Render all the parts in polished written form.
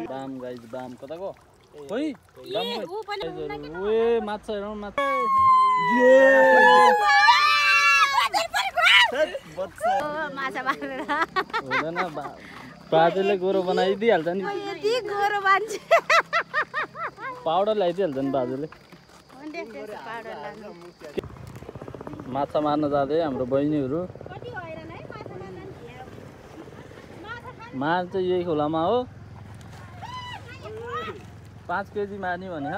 बाम guys बाम कता गयो खोइ बाम ओए माछा हेरौँ माछा माछा मारेर हुँदैन बाजेले गोरो बनाइदिइहाल्छ नि यति गोरो मान्छे पाउडर ल्याइदिइहाल्छ नि बाजेले माछा मार्न जाँदै हाम्रो बहिनीहरू मार चाहिँ यही खोलामा हो 5 केजी मार्ने भने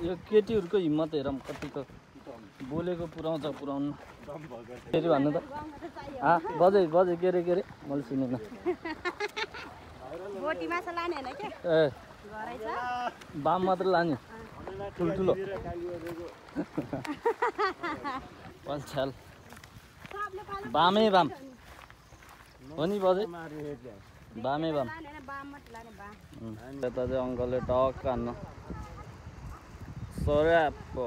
यो केटीहरूको हिम्मत हेरौँ कतिको बोलेको पुऱ्याउँछ पुऱ्याउनु फेरि भन्नु त बजे बजे के अरे मैले सुनेन ए बाम मात्र लाने ठुल्ठुलो पल्छाल बामै बाम हो नि बजे बामै बाम यता चाहिँ अङ्कलले टक्क हान्न सऱ्याप्पो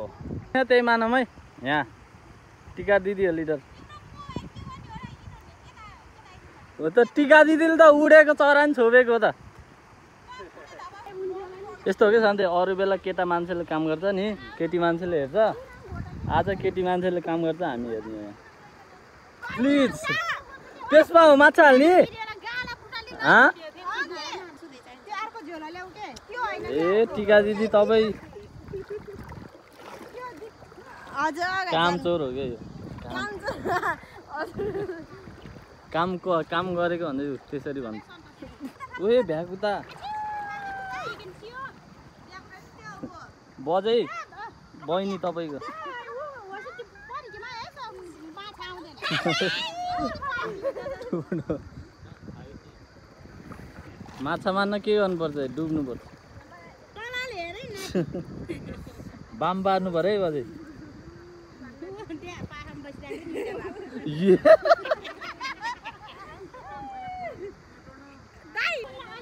त्यही मानौँ है यहाँ टिका दिदी हो लिडर हो त टिका दिदीले त उडेको चरा नि छोपेको हो त यस्तो हो कि शान्ति अरू बेला केटा मान्छेले काम गर्छ नि केटी मान्छेले हेर्छ आज केटी मान्छेले काम गर्छ हामी हेर्ने यहाँ प्लिज त्यसमा हो माछा हाल्ने ए टिका दिदी तपाईँ काम चोर हो क्या यो काम गरेको भन्दै त्यसरी भन्छ ओए भ्याकुता बजै बहिनी तपाईँको माछा मार्न के गर्नुपर्छ डुब्नुपर्छ बाम बार्नु पर्यो है बजै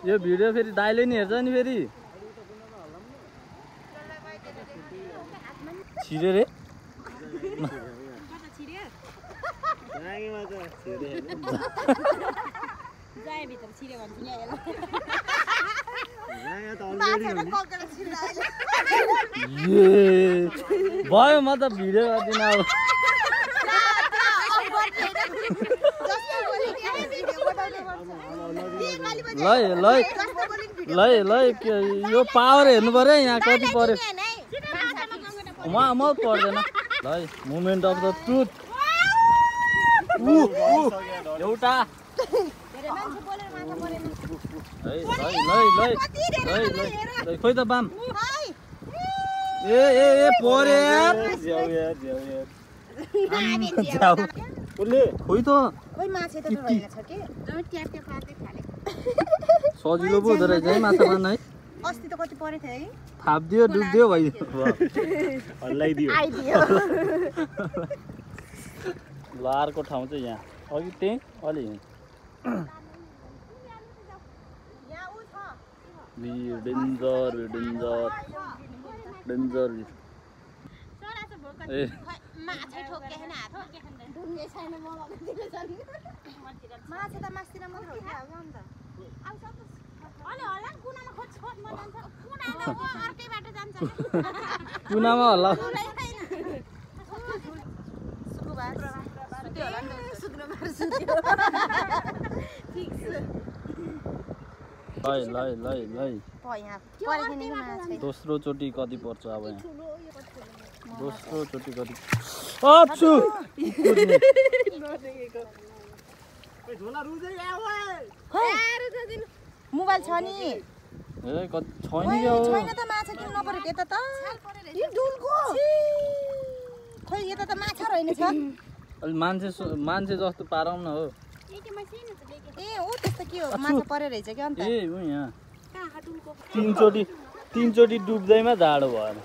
यो भिडियो फेरि दाइले नि हेर्छ नि फेरि छिरे रे भयो म त भिडियो गर्दिनँ अब ल यो पावर हेर्नु पर्यो यहाँ कति पर्यो म पर्दैन ल मुभमेन्ट अफ द ट्रुथ एउटा खोइ त बाम ए खोइ त सजिलो पो हुँदो रहेछ है माछा मार्न है अस्ति त कति परेको थियो है थाप्दियो डुब्दियो भइदियो ल अर्को ठाउँ चाहिँ यहाँ अघि त्यही अलि डेन्जर ए कुनामा होला दोस्रो चोटि कति पर्छ अब यहाँ दोस्रो चोटि कति मोबाइल छ नि ए कति छैन छैन त माछा किन्न पर्यो के त यो डुलको खोइ यो त माछा रहेन छ अलि मान्छे जस्तो पारौँ न हो ए हो त्यस्तो के हो माछा परे रहेछ के अन्त ए हो यहाँ तीन चोटि डुब्दैमा जाडो भएन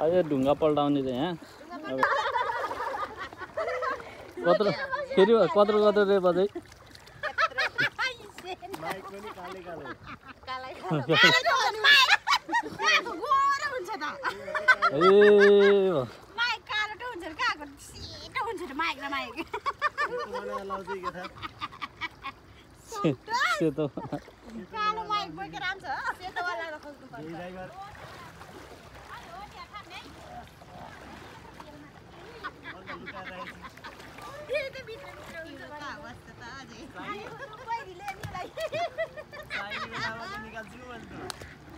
अझै ढुङ्गा पल्टाउने चाहिँ यहाँ कत्रो रे बजै गोरो हुन्छ त ए माइक कालो हुन्छ र काको सेतो हुन्छ र माइक र माइक सेतो कालो माइक बोकेर आउँछ सेतो वाला खोज्नु पर्छ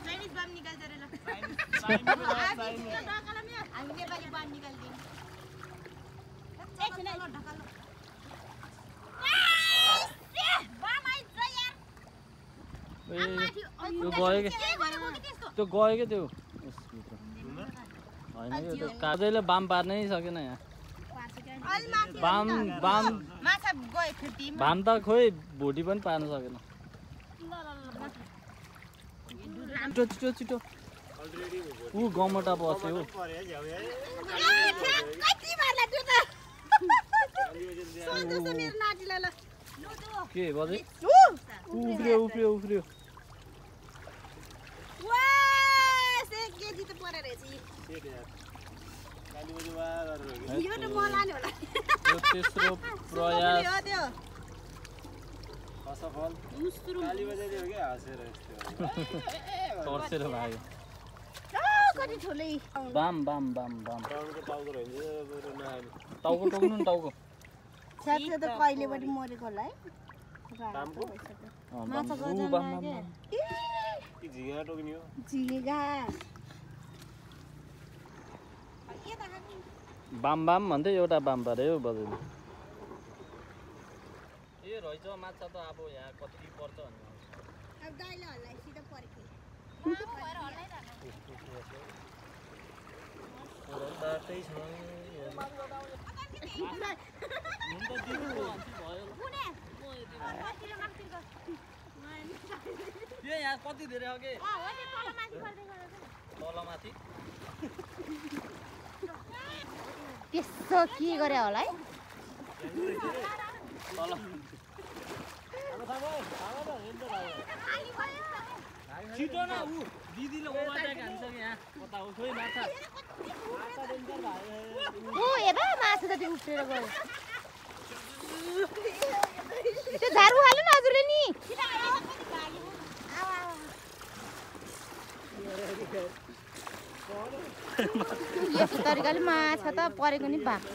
चाइनिज बाम निकाल्छ रे ल हामी नेपाली बाम निकाल्दिन एकछिन ढकाल बाम आइछ यार त्यो गयो के त्यो गयो के त्यो होइन यो त काजैले बाम पार्नै सकेन यहाँ बाम बाम माछा गयो फिर्ती बाम त खोइ भोटी पनि पार्न सकेन छिटो छिटो छिटो ऊ गमटा बस्यो हो कति मार्ला त्यो त सोच्दैछ मेरो नातिलाई ल के बजे उफ्रियो उफ्रियो उफ्रियो वा से केजी त परे रहेछ यो त मलाले होला यो तेस्रो प्रयास हो त्यो असफल मुस्त्रु काली बजाइदियो के हाँसेर तर्सेर भाग्यो कति ठुलै बाम बाम बाम बाम टाउको टाउको रहन्छ बरु नआउने टाउको टोक्नु नि टाउको साथै त कहिले पनि मरेको होला है टामको माछा ऊ गजन बाम बाम लाग्यो बाम कि झिँगा टोक्ने हो झिगा बाम बाम भन्दै एउटा बाम पार्यो बजाइले ए रहेछ माछा त अब यहाँ कति पर्छ भन्ने अब दाइले हल्लाइ सिधा पर्खे बाटै छ यहाँ कति धेरै अघि तलमाथि त्यस्तो के गरे होला है तल छिटो न ऊ दिदीले ओभरटेक हान्छ कि यहाँ कता हो खोइ माछा ओ हेर माछा त त्यो उफ्रेर गयो त्यो झारु हाल्नु न हजुरले नि यस्तो तरिकाले माछा त परेको नि भाग्छ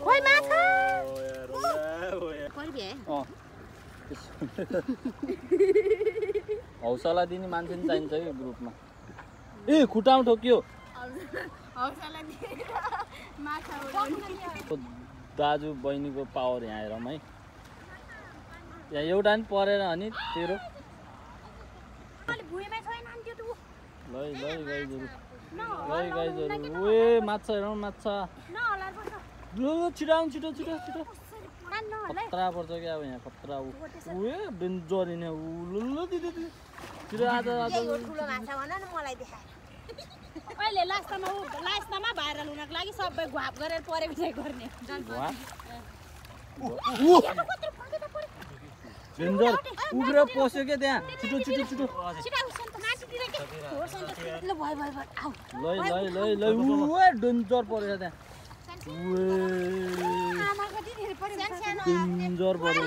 खोइ माछा हौसला दिने मान्छे नि चाहिन्छ कि ग्रुपमा ए खुट्टामा ठोकियो दाजु बहिनीको पावर यहाँ हेरौँ है यहाँ एउटा नि परेर अनि तेरो लै लै गाइजहरू लै गाइजहरू ओए माछा हेरौँ माछा ल छिटो आउनु छिटो छिटो छिटो खतरा पर्छ क्या अब यहाँ खतरा उए डेन्जर हिँड्ने ऊ ल दिदी छिटो आज आज ठुलो माछा भन न मलाई देखाएर अहिले लास्टमा भाइरल हुनको लागि सबै घाप गरेर परेको चाहिँ गर्ने डेन्जर उग्र पस्यो क्या त्यहाँ छिटो छिटो छिटो लै लै लै लै उए डेन्जर परेछ त्यहाँ डेन्जर पऱ्यो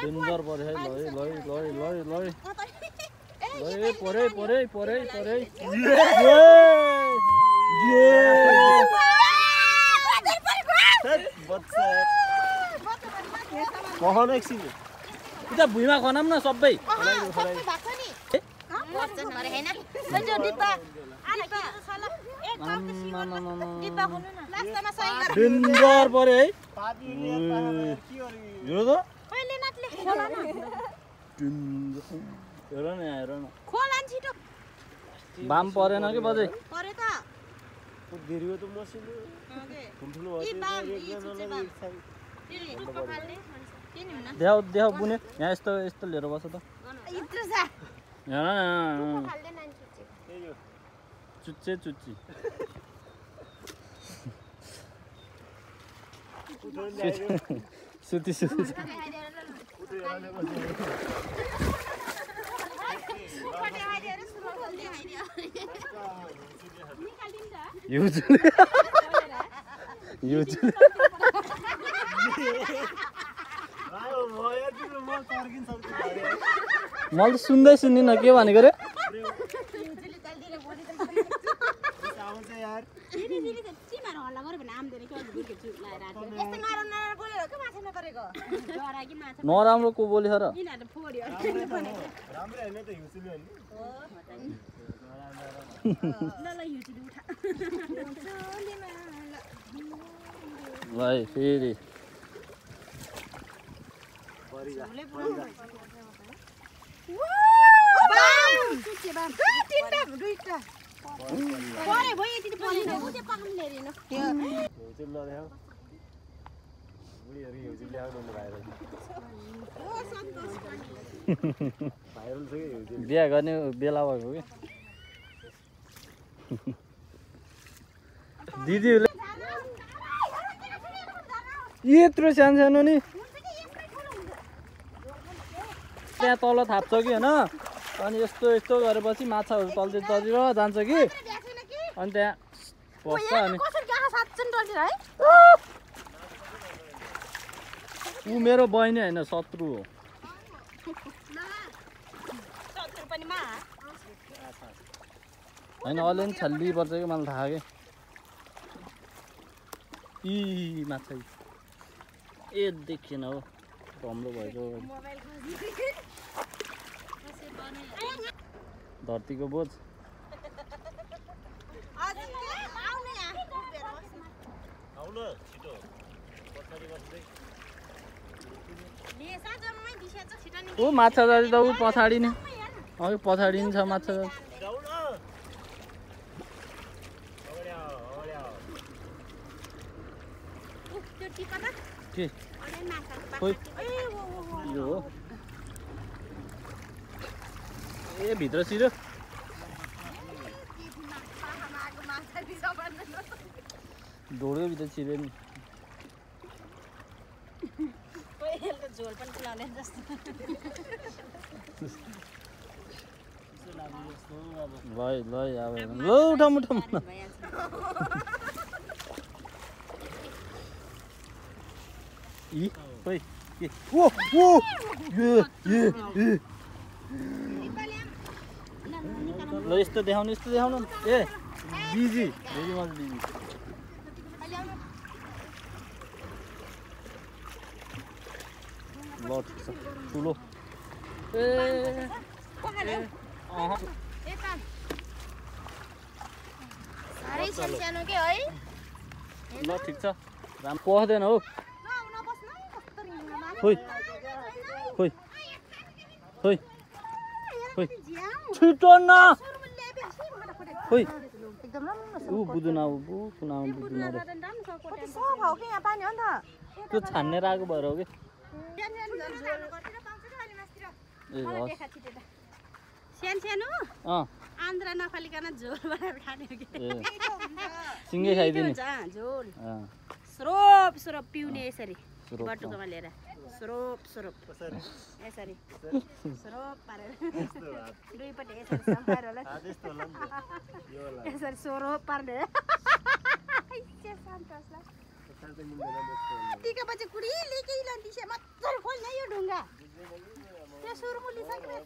डेन्जर पऱ्यो है लै लै लै लै लै लै परे परे परे परे कहन एकछिन उता भुइँमा खनाम न सबै डेन्जर पऱ्यो है हेर त हेर न हेर न बाम परेन कि बजै गिरियो त मसिनो ठुल्ठुलो देखाउ देखाउ बुने यहाँ यस्तो यस्तो लिएर बस त हेर न चुच्चे चुच्ची सुति सुति मैले त सुन्दै सुन्दिनँ के भनेको रे नराम्रो को बोले र भाइ फेरि बिहा गर्ने बेला भएको कि दिदीहरूले यत्रो सानो सानो नि त्यहाँ तल थाप्छ कि होइन अनि यस्तो यस्तो गरेपछि माछाहरू तलतिर तलतिर जान्छ कि अनि त्यहाँ बस्छ अनि ऊ मेरो बहिनी होइन शत्रु हो होइन अलि नि छल्ली पर्छ कि मलाई थाहा कि यी माछा ए देखिएन हो कमलो भएको धरतीको बोझ ऊ माछा जाति त ऊ पछाडि नै अघि पछाडि नि छ माछा जाति के खोइ यो हो ए भित्र छिरो ढोडको भित्र छिरो नि झोल पनि खुलाउने जस्तो ल ल अब ल उठा मुठा इ खोइ के ओ ओ ल यस्तो देखाउनु ए बिजी भेरी मच बिजी ल ठिक छ ठुलो ए सानो के है ल ठिक छ राम पस्दैन हौ खोइ खोइ खोइ खोइ छिटो न खोइ ऊ बुझ्नु त्यो छान्ने आएको भएर हो कि सानो आन्द्रा नफालिकन झोल बनाएर खाने हो कि सिङ्गै खाइदिने झोल स्रोप स्रोप पिउने यसरी बटुकोमा लिएर स्रोप स्रोप यसरी स्रोप पारेर दुईपट्टि यसरी सफाएर होला यसरी स्रोप पार्ने टिकापछि कुडी लेकै लान्दिसे मजाले खोल्ने यो ढुङ्गा त्यो सुरमुली छ कि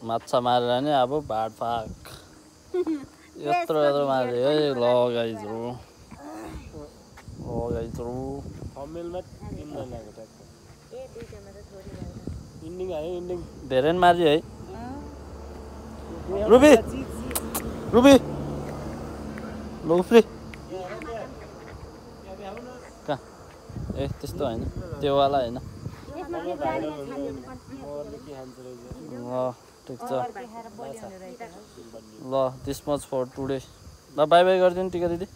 माछा मारेर नि अब भाडफाक यत्रो यत्रो मारे है ल गाइजहरु धेरै नि मार्यो है रुबी रुबी लोफ्री कहाँ ए त्यस्तो होइन त्यो वाला होइन ल ठिक छ ल दिस मच फर टुडे ल बाई बाई गरिदिनु टिका दिदी